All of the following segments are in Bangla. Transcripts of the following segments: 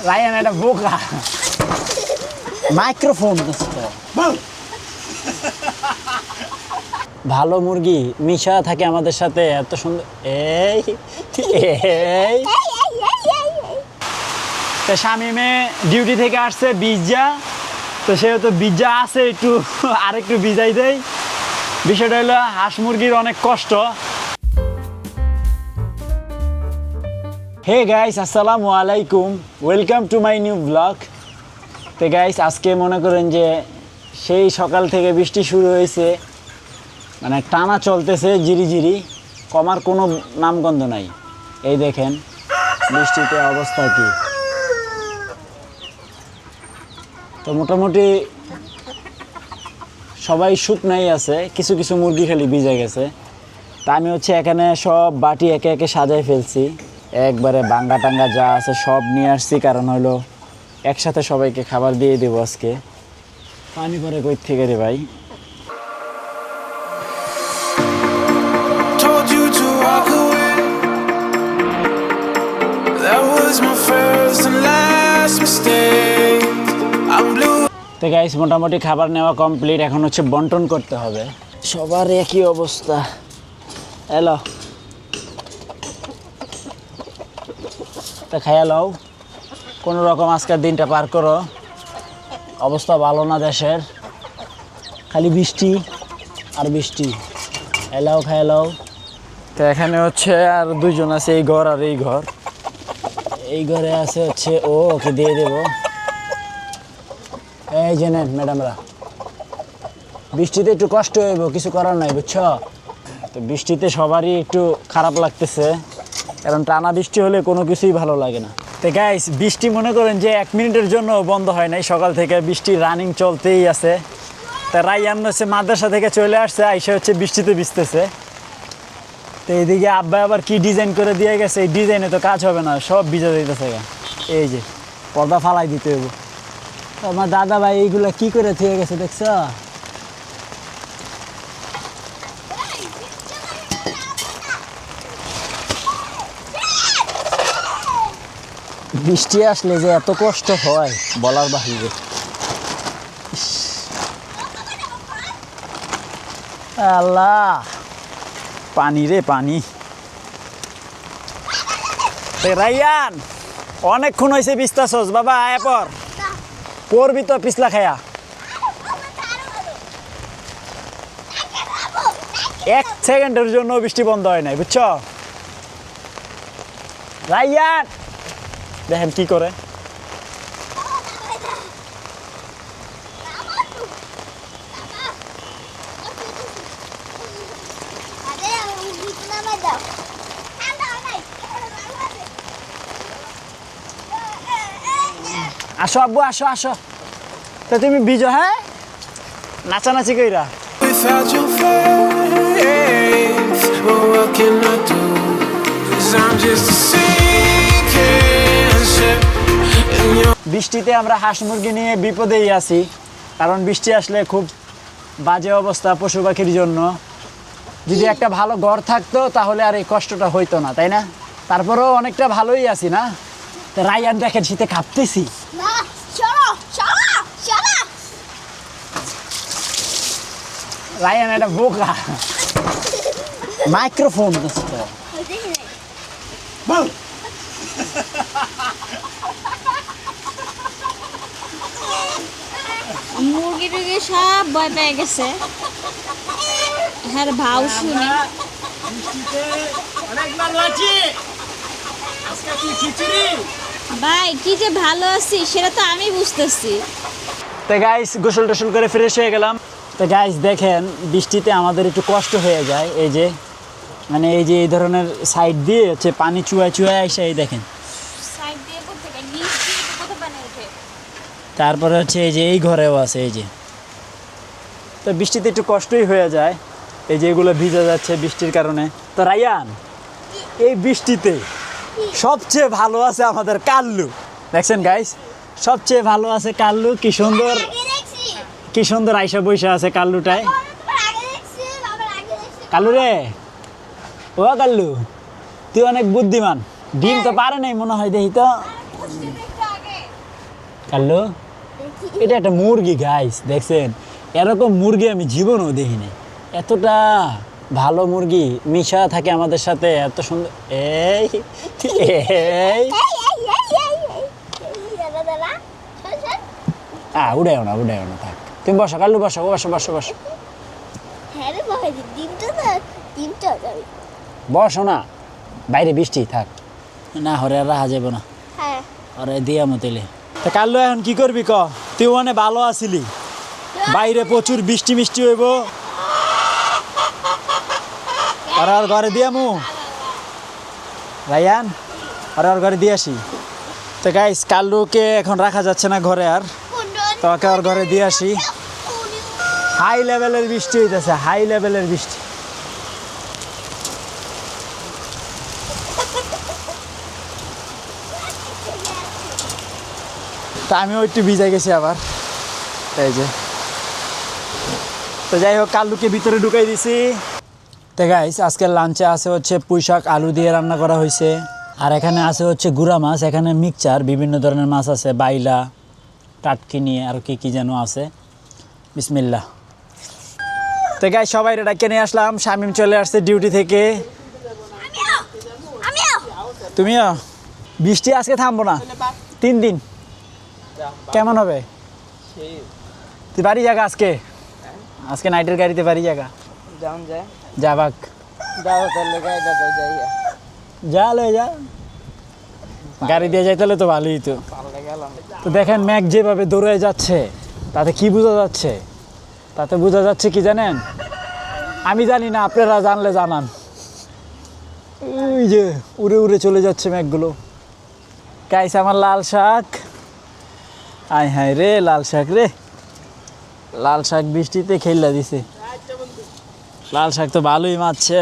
রায়ান এটা বোকা মাইক্রোফোন ভালো মুরগি মিশা থাকে আমাদের সাথে এত সুন্দর এই এই তো শামিমে ডিউটি থেকে আসছে বিজ্জা তো সেহেতু বিজ্জা আছে একটু আরেকটু ভিজাই দেয় বিষয়টা হলো হাঁস মুরগির অনেক কষ্ট হে গাইস আসসালামু আলাইকুম welcome to my new blog তো গাইস আজকে মনে করেন যে সেই সকাল থেকে বৃষ্টি শুরু হয়েছে মানে টানা চলতেছে জিরি জিরি কমার কোনো নামগন্ধ নাই এই দেখেন বৃষ্টিতে অবস্থা কি তো মোটামুটি সবাই শুকনাই আছে কিছু কিছু মুরগি খালি ভিজে গেছে তা আমি হচ্ছে এখানে সব বাটি একে একে সাজাই ফেলছি একবারে বাঙ্গা টাঙ্গা যা আছে সব নিয়ে আসছি কারণ হলো একসাথে সবাইকে খাবার দিয়ে দেবো আজকে পানি পরে কই থেকে রে ভাই তো গাইস মোটামুটি খাবার নেওয়া কমপ্লিট এখন হচ্ছে বন্টন করতে হবে সবার একই অবস্থা এলো তো খাইয়া লও কোনো রকম আজকের দিনটা পার করো অবস্থা ভালো না দেশের খালি বৃষ্টি আর বৃষ্টি এলাও খাইয়া লও তো এখানে হচ্ছে আর দুইজন আছে এই ঘর আর এই ঘরে আছে হচ্ছে ওকে দিয়ে দেবো এই যে নেন ম্যাডামরা বৃষ্টিতে একটু কষ্ট হইব কিছু করার নাই বুঝছ তো বৃষ্টিতে সবারই একটু খারাপ লাগতেছে কারণ টানা বৃষ্টি হলে কোনো কিছুই ভালো লাগে না তো গাইস বৃষ্টি মনে করেন যে 1 মিনিটের জন্য বন্ধ হয় নাই সকাল থেকে বৃষ্টি রানিং চলতেই আছে তা রাইয়ান হচ্ছে মাদ্রাসা থেকে চলে আসছে আইসা হচ্ছে বৃষ্টিতে ভিজতেছে তো এইদিকে আব্বা আবার কি ডিজাইন করে দিয়ে গেছে এই ডিজাইনে তো কাজ হবে না সব ভিজে দিতেছে এই যে পর্দা ফালাই দিতে হইব আমার দাদা ভাই এইগুলা কি করে থেকে গেছে দেখছ বৃষ্টি আসলে যে এত কষ্ট হয় বলার বাহিরে আল্লাহ পানি রে পানি রাইয়ান অনেকক্ষণ হয়েছে বিস্তাছস বাবা আয় পড়বি তো পিছলা খায়া 1 সেকেন্ডের জন্য বৃষ্টি বন্ধ হয় নাই বুঝছ রাইয়ান দেখেন কি করে আসো আব্বু আসো আসো তো তুমি ভিজো হ্যাঁ নাচানাচি কইরা বৃষ্টিতে আমরা হাঁস মুরগি নিয়ে বিপদেই আছি কারণ বৃষ্টি আসলে খুব বাজে অবস্থা পশু পাখির জন্য যদি একটা ভালো ঘর থাকতো তাহলে আর এই কষ্টটা হইতো না তাই না তারপরেও অনেকটা ভালোই আছি না তো রাইয়ান দেখেন শীতে কাঁপতেছি রায়ান এটা বোকা মাইক্রোফোন মুরগি টুরগি সব ভয় পেয়ে গেছে হ্যাঁ ভাও শুনে ভাই কি যে ভালো আছি সেটা তো আমি বুঝতেছি তো গাইস গোসল টোসল করে ফ্রেশ হয়ে গেলাম তো গাইস দেখেন বৃষ্টিতে আমাদের একটু কষ্ট হয়ে যায় এই যে মানে এই যে এই ধরনের সাইড দিয়ে হচ্ছে পানি চুয়ায় আসে এই দেখেন তারপরে হচ্ছে এই যে এই ঘরেও আছে এই যে তো বৃষ্টিতে একটু কষ্টই হয়ে যায় এই যে এগুলো ভিজে যাচ্ছে বৃষ্টির কারণে তো রায়ান এই বৃষ্টিতে সবচেয়ে ভালো আছে আমাদের কাল্লু দেখছেন গাইস সবচেয়ে ভালো আছে কাল্লু কি সুন্দর আইসা বৈশা আছে কাল্লুটায় কাল্লু রে ও কাল্লু তুই অনেক বুদ্ধিমান ডিম তো পারে নাই মনে হয় দেখি তো কাল্লু এটা একটা মুরগি গাইস, দেখছেন এরকম মুরগি আমি জীবনেও দেখিনি। এতটা ভালো মুরগি মিশা থাকে আমাদের সাথে, এত সুন্দর। এই এই উড়াইও না থাক, তুমি বসো কাল্লু, বসো বসো বসো বসো বসো না, বাইরে বৃষ্টি থাক না, হরে আর রাহা যাবো না, আরে দিয়া মতিলে। তা কাল্লু এখন কি করবি ক? তুই মানে ভালো আছিলি, বাইরে প্রচুর বৃষ্টি মিষ্টি হইব, আর আর ঘরে দিয়ামু রায়ান, আর ঘরে দিয়ে আসি। তো গাইস কাল্লুকে এখন রাখা যাচ্ছে না ঘরে, আর তোকে আর ঘরে দিয়ে আসি। হাই লেভেলের বৃষ্টি হইতেছে, হাই লেভেলের বৃষ্টি। তা আমিও একটু ভিজে গেছি আবার, এই যে। তো যাই হোক কাল্লুকে ভিতরে ঢুকাই দিছি। তো গাইস আজকের লাঞ্চে আছে হচ্ছে পুঁই শাক আলু দিয়ে রান্না করা হয়েছে, আর এখানে আছে হচ্ছে গুড়া মাছ, এখানে মিক্সচার বিভিন্ন ধরনের মাছ আছে, বাইলা টাটকি নিয়ে আর কি কি যেন আছে। বিসমিল্লাহ। তো গাইস সবাই ডাকে নিয়ে আসলাম, শামিম চলে আসছে ডিউটি থেকে। তুমিও? বৃষ্টি আজকে থামবো না, 3 দিন। কেমন হবে? তুই বাড়ি জায়গা আজকে, আজকে নাইটের গাড়িতে বাড়ি জায়গা যাবাক, যা লয়ে যা, গাড়ি দিয়ে যাইতে হলে তো ভালোই। তো দেখেন মেঘ যেভাবে দৌড়ে যাচ্ছে, তাতে কি বোঝা যাচ্ছে? তাতে বোঝা যাচ্ছে কি জানেন? আমি জানি না, আপনারা জানলে জানান। ওই যে উড়ে উড়ে চলে যাচ্ছে মেঘগুলো। গাইস আমার লাল শাক, আয় হায় রে লাল শাক রে, লাল শাক বৃষ্টিতে খেললা দিছে। লাল শাক তো ভালোই মারছে।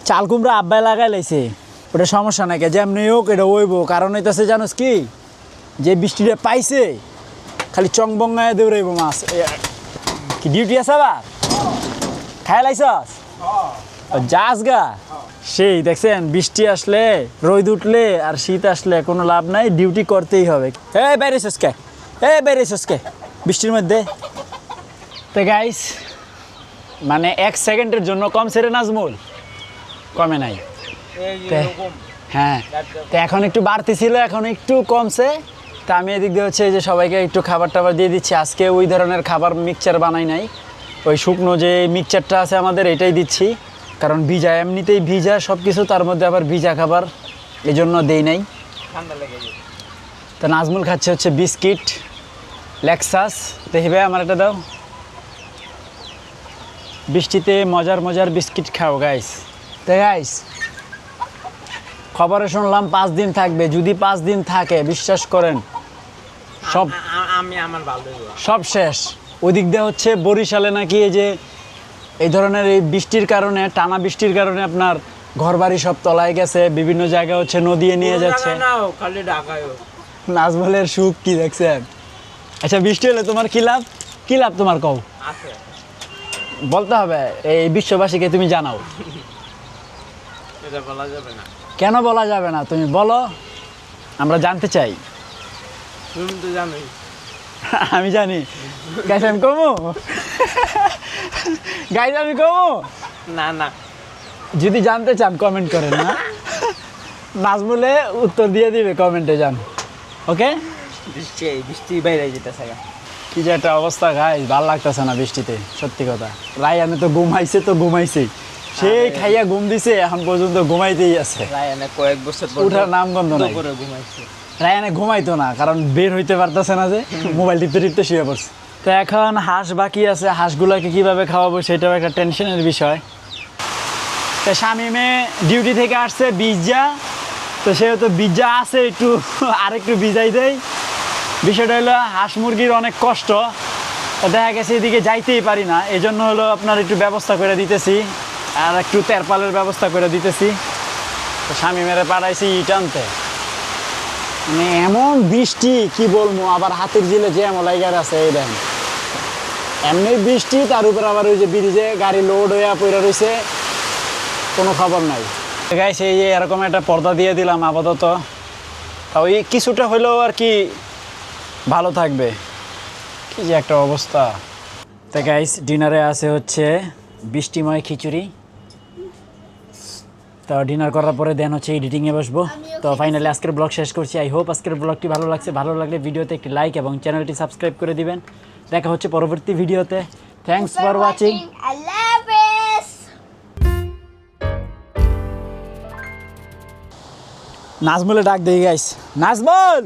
চাল কুমড়া আব্বাই লাগাই লাইছে, ওটা সমস্যা নাই, যেমনি হোক এটা ওইব। কারণ হইতেছে জানোস কি, যে বৃষ্টিটা পাইছে খালি চংবঙ্গায় দৌড়াইব মাছ। কি ডিউটি আছে আবার? খাই লাইছস? যাস গা সেই দেখছেন, বৃষ্টি আসলে রোদ উঠলে আর শীত আসলে কোনো লাভ নাই, ডিউটি করতেই হবে। এই বাইরেছস কে, এই বাইরেছস কে বৃষ্টির মধ্যে? তো গাইস মানে 1 সেকেন্ডের জন্য কমছে রে নাজমুল, কমে নাই। হ্যাঁ তো এখন একটু বাড়তি ছিল, এখন একটু কমছে। তা আমি এদিক দিয়ে হচ্ছে যে সবাইকে একটু খাবার টাবার দিয়ে দিচ্ছি। আজকে ওই ধরনের খাবার মিক্সচার বানাই নাই, ওই শুকনো যে মিক্সচারটা আছে আমাদের এটাই দিচ্ছি। কারণ ভিজা এমনিতেই ভিজা সব কিছু, তার মধ্যে আবার ভিজা খাবার, এই জন্য দেই নাই। তো নাজমুল খাচ্ছে হচ্ছে বিস্কিট লেক্সাস। দেখবে আমার একটা দাও, বৃষ্টিতে মজার মজার বিস্কিট খাও গাইস। তো গাইস খবরে শুনলাম 5 দিন থাকবে, যদি 5 দিন থাকে বিশ্বাস করেন সব সব শেষ। ওদিক দিয়ে হচ্ছে বরিশালে নাকি এই যে এই ধরনের এই বৃষ্টির কারণে, টানা বৃষ্টির কারণে আপনার ঘরবাড়ি সব তলায় গেছে, বিভিন্ন জায়গায় হচ্ছে নদীয়ে নিয়ে যাচ্ছে। নাজমুলের সুখ কি দেখছেন? আচ্ছা বৃষ্টি হলে তোমার কি লাভ? কি লাভ তোমার কও? বলতে হবে, এই বিশ্ববাসীকে তুমি জানাও। কেন বলা যাবে না? তুমি বলো, আমরা জানতে চাই। তুমি তো জানোই। আমি জানি গাইস, আমি কমু গাইস, আমি কমু না না, যদি জানতে চান কমেন্ট করেন না, নাজমুলে উত্তর দিয়ে দিবে কমেন্টে, যান। ওকে, বৃষ্টি বাইরে যেতেছে। কি যে একটা অবস্থা গাইস, ভালো লাগতেছে না বৃষ্টিতে, সত্যি কথা। রায়ানে তো ঘুমাইছে, সেই খাইয়া ঘুম দিছে, এখন পর্যন্ত ঘুমাইতেই আছে। রায়ানে কয়েক বছর উঠার নাম গন্ধ নাই। ঘুমাইছে। রায়ানে ঘুমাইতো না, কারণ বের হইতে পারতেছে না, যে মোবাইল টিপতে শুয়ে পড়ছে। তো এখন হাঁস বাকি আছে, হাঁসগুলোকে কিভাবে খাওয়াবো সেটাও একটা টেনশনের বিষয়। তো শামিমে ডিউটি থেকে আসছে ভিজা, তো সেহেতু ভিজা আছে, একটু আরেকটু ভিজাই দেয়। বিষয়টা হলো হাঁস মুরগির অনেক কষ্ট, তো দেখা গেছে এদিকে যাইতেই পারি না, এই জন্য হলো আপনার একটু ব্যবস্থা করে দিতেছি, আর একটু তেরপালের ব্যবস্থা করে দিতেছি। তো শামিমেরে পাঠাইছি ইট আনতে। মানে এমন বৃষ্টি কি বলবো, আবার হাতের জিলে জ্যাম লাইগার আছে, এই দেখেন এমনি বৃষ্টি, তার উপর আবার ওই যে ব্রিজে গাড়ি লোড হয়ে পড়ে রয়েছে, কোনো খবর নাই। গাইস এই যে এরকম একটা পর্দা দিয়ে দিলাম আপাতত, ওই কিছুটা হলেও আর কি ভালো থাকবে। কি যে একটা অবস্থা। তো গাইস ডিনারে আছে হচ্ছে বৃষ্টিময় খিচুড়ি। তো ডিনার করার পরে দেন হচ্ছে এডিটিংয়ে বসবো। তো ফাইনালি আজকের ব্লগ শেষ করছি। আই হোপ আজকের ব্লগটি ভালো লাগছে। ভালো লাগলে ভিডিওতে একটি লাইক এবং চ্যানেলটি সাবস্ক্রাইব করে দিবেন। দেখা হচ্ছে পরবর্তী ভিডিওতে। Thanks for watching. আল্লাহ হাফেজ। নাজমুলে ডাক দেই গাইস। নাজমুল,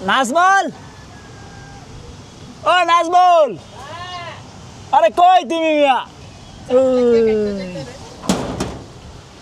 নাজমুল, ও নাজমুল, আরে কই তুমি মিয়া?